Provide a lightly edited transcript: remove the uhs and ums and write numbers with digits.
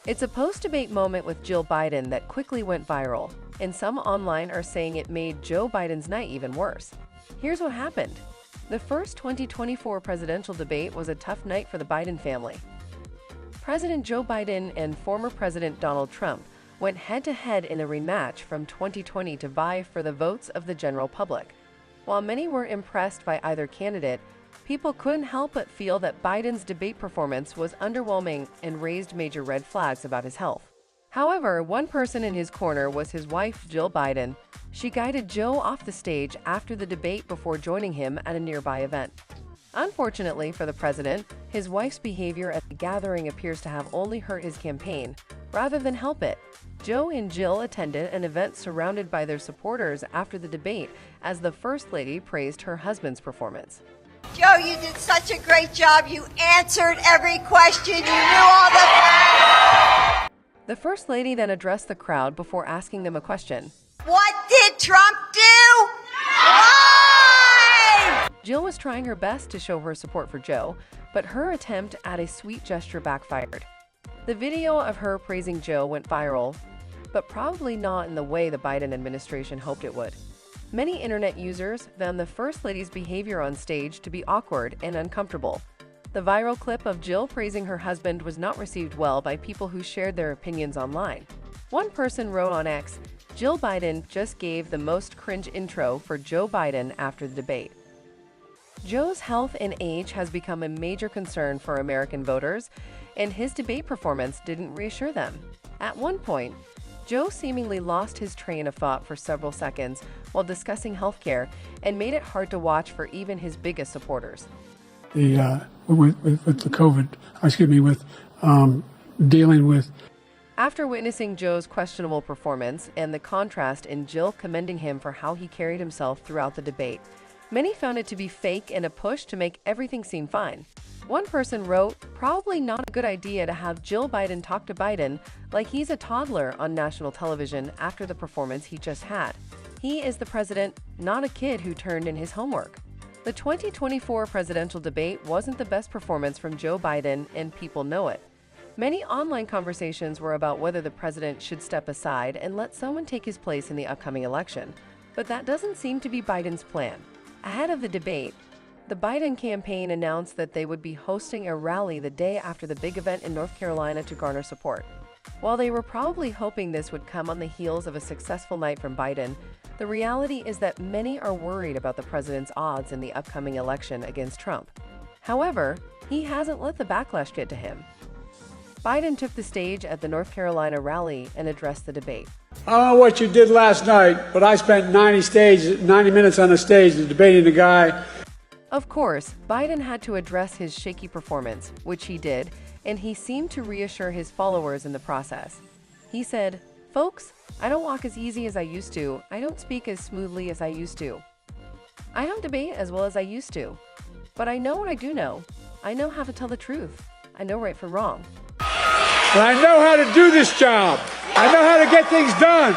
It's a post-debate moment with Jill Biden that quickly went viral, and some online are saying it made Joe Biden's night even worse. Here's what happened. The first 2024 presidential debate was a tough night for the Biden family. President Joe Biden and former President Donald Trump went head-to-head in a rematch from 2020 to vie for the votes of the general public. While many were impressed by either candidate, people couldn't help but feel that Biden's debate performance was underwhelming and raised major red flags about his health. However, one person in his corner was his wife, Jill Biden. She guided Joe off the stage after the debate before joining him at a nearby event. Unfortunately for the president, his wife's behavior at the gathering appears to have only hurt his campaign, rather than help it. Joe and Jill attended an event surrounded by their supporters after the debate as the First Lady praised her husband's performance. Joe, you did such a great job. You answered every question. You knew all the facts. The First Lady then addressed the crowd before asking them a question. What did Trump do? Why? Jill was trying her best to show her support for Joe, but her attempt at a sweet gesture backfired. The video of her praising Joe went viral, but probably not in the way the Biden administration hoped it would. Many internet users found the First Lady's behavior on stage to be awkward and uncomfortable. The viral clip of Jill praising her husband was not received well by people who shared their opinions online. One person wrote on X, "Jill Biden just gave the most cringe intro for Joe Biden after the debate." Joe's health and age has become a major concern for American voters, and his debate performance didn't reassure them. At one point, Joe seemingly lost his train of thought for several seconds while discussing healthcare and made it hard to watch for even his biggest supporters. With the COVID, dealing with. After witnessing Joe's questionable performance and the contrast in Jill commending him for how he carried himself throughout the debate, many found it to be fake and a push to make everything seem fine. One person wrote, "Probably not a good idea to have Jill Biden talk to Biden like he's a toddler on national television after the performance he just had. He is the president, not a kid who turned in his homework." The 2024 presidential debate wasn't the best performance from Joe Biden, and people know it. Many online conversations were about whether the president should step aside and let someone take his place in the upcoming election. But that doesn't seem to be Biden's plan. Ahead of the debate, the Biden campaign announced that they would be hosting a rally the day after the big event in North Carolina to garner support. While they were probably hoping this would come on the heels of a successful night from Biden, the reality is that many are worried about the president's odds in the upcoming election against Trump. However, he hasn't let the backlash get to him. Biden took the stage at the North Carolina rally and addressed the debate. I don't know what you did last night, but I spent 90 minutes on the stage debating the guy. Of course, Biden had to address his shaky performance, which he did, and he seemed to reassure his followers in the process. He said, "Folks, I don't walk as easy as I used to. I don't speak as smoothly as I used to. I don't debate as well as I used to. But I know what I do know. I know how to tell the truth. I know right from wrong. And I know how to do this job. I know how to get things done."